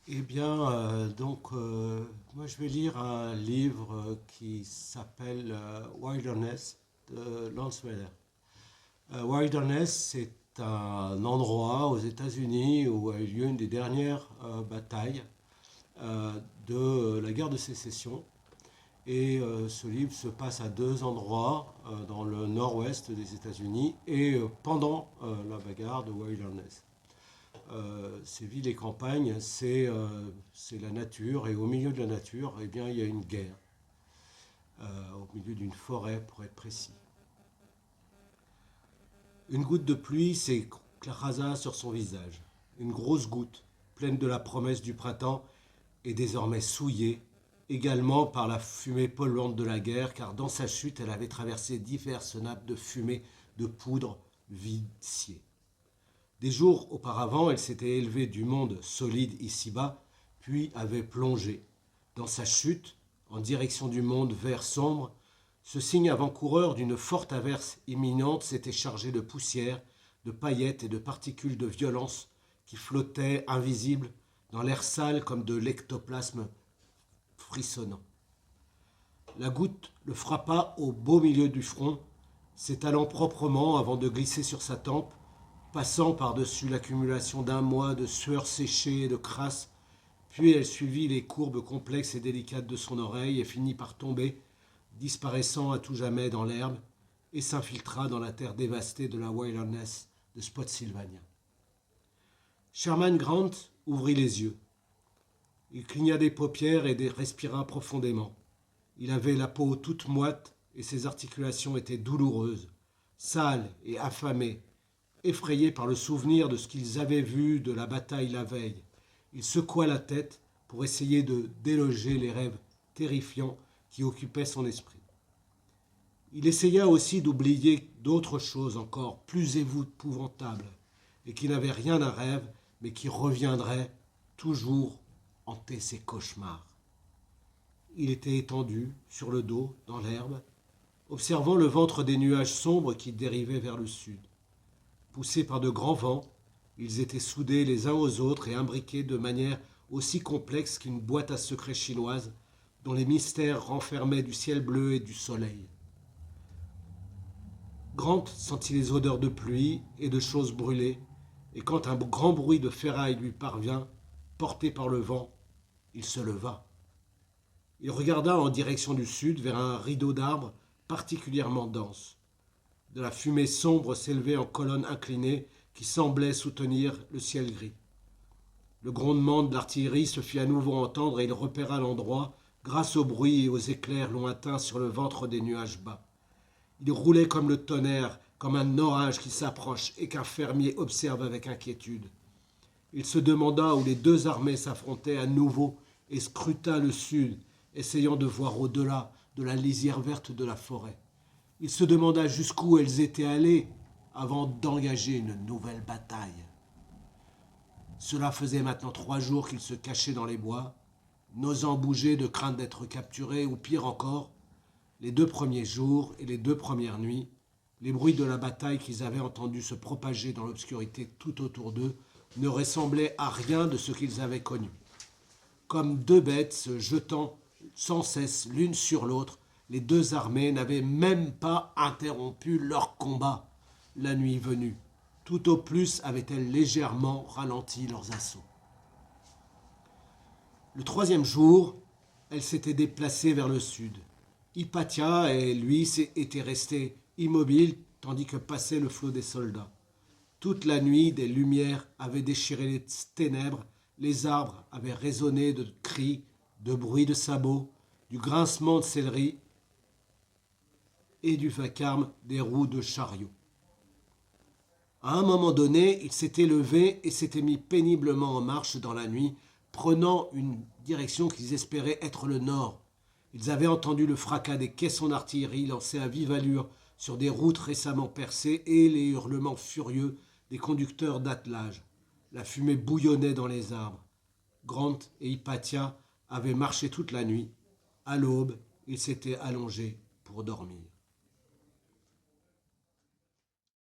Moi je vais lire un livre qui s'appelle Wilderness de Lance Weller. Wilderness, c'est un endroit aux États-Unis où a eu lieu une des dernières batailles de la guerre de sécession. Ce livre se passe à deux endroits dans le nord-ouest des États-Unis et pendant la bagarre de Wilderness. Ces villes et campagnes, c'est la nature, et au milieu de la nature, eh bien, il y a une guerre, au milieu d'une forêt pour être précis. Une goutte de pluie s'écrasa sur son visage, une grosse goutte, pleine de la promesse du printemps, et désormais souillée, également par la fumée polluante de la guerre, car dans sa chute, elle avait traversé diverses nappes de fumée, de poudre viciée. Des jours auparavant, elle s'était élevée du monde solide ici-bas, puis avait plongé. Dans sa chute, en direction du monde vert sombre, ce signe avant-coureur d'une forte averse imminente s'était chargé de poussière, de paillettes et de particules de violence qui flottaient invisibles dans l'air sale comme de l'ectoplasme frissonnant. La goutte le frappa au beau milieu du front, s'étalant proprement avant de glisser sur sa tempe, passant par-dessus l'accumulation d'un mois de sueur séchée et de crasse, puis elle suivit les courbes complexes et délicates de son oreille et finit par tomber, disparaissant à tout jamais dans l'herbe, et s'infiltra dans la terre dévastée de la Wilderness de Spotsylvania. Sherman Grant ouvrit les yeux. Il cligna des paupières et respira profondément. Il avait la peau toute moite et ses articulations étaient douloureuses, sales et affamées, effrayés par le souvenir de ce qu'ils avaient vu de la bataille la veille. Il secoua la tête pour essayer de déloger les rêves terrifiants qui occupaient son esprit. Il essaya aussi d'oublier d'autres choses encore plus épouvantables et qui n'avaient rien d'un rêve, mais qui reviendraient toujours hanter ses cauchemars. Il était étendu, sur le dos, dans l'herbe, observant le ventre des nuages sombres qui dérivaient vers le sud. Poussés par de grands vents, ils étaient soudés les uns aux autres et imbriqués de manière aussi complexe qu'une boîte à secrets chinoise dont les mystères renfermaient du ciel bleu et du soleil. Grant sentit les odeurs de pluie et de choses brûlées, et quand un grand bruit de ferraille lui parvint, porté par le vent, il se leva. Il regarda en direction du sud vers un rideau d'arbres particulièrement dense. De la fumée sombre s'élevait en colonnes inclinées qui semblaient soutenir le ciel gris. Le grondement de l'artillerie se fit à nouveau entendre et il repéra l'endroit grâce au bruit et aux éclairs lointains sur le ventre des nuages bas. Il roulait comme le tonnerre, comme un orage qui s'approche et qu'un fermier observe avec inquiétude. Il se demanda où les deux armées s'affrontaient à nouveau et scruta le sud, essayant de voir au-delà de la lisière verte de la forêt. Il se demanda jusqu'où elles étaient allées avant d'engager une nouvelle bataille. Cela faisait maintenant 3 jours qu'il se cachait dans les bois, n'osant bouger de crainte d'être capturé, ou pire encore, les 2 premiers jours et les 2 premières nuits, les bruits de la bataille qu'ils avaient entendus se propager dans l'obscurité tout autour d'eux ne ressemblaient à rien de ce qu'ils avaient connu. Comme 2 bêtes se jetant sans cesse l'une sur l'autre, les 2 armées n'avaient même pas interrompu leur combat la nuit venue. Tout au plus avaient-elles légèrement ralenti leurs assauts. Le 3e jour, elles s'étaient déplacées vers le sud. Hypatia et lui étaient restés immobiles tandis que passait le flot des soldats. Toute la nuit, des lumières avaient déchiré les ténèbres, les arbres avaient résonné de cris, de bruits de sabots, du grincement de céleri et du vacarme des roues de chariots. À un moment donné, ils s'étaient levés et s'étaient mis péniblement en marche dans la nuit, prenant une direction qu'ils espéraient être le nord. Ils avaient entendu le fracas des caissons d'artillerie lancés à vive allure sur des routes récemment percées et les hurlements furieux des conducteurs d'attelage. La fumée bouillonnait dans les arbres. Grant et Hypatia avaient marché toute la nuit. À l'aube, ils s'étaient allongés pour dormir.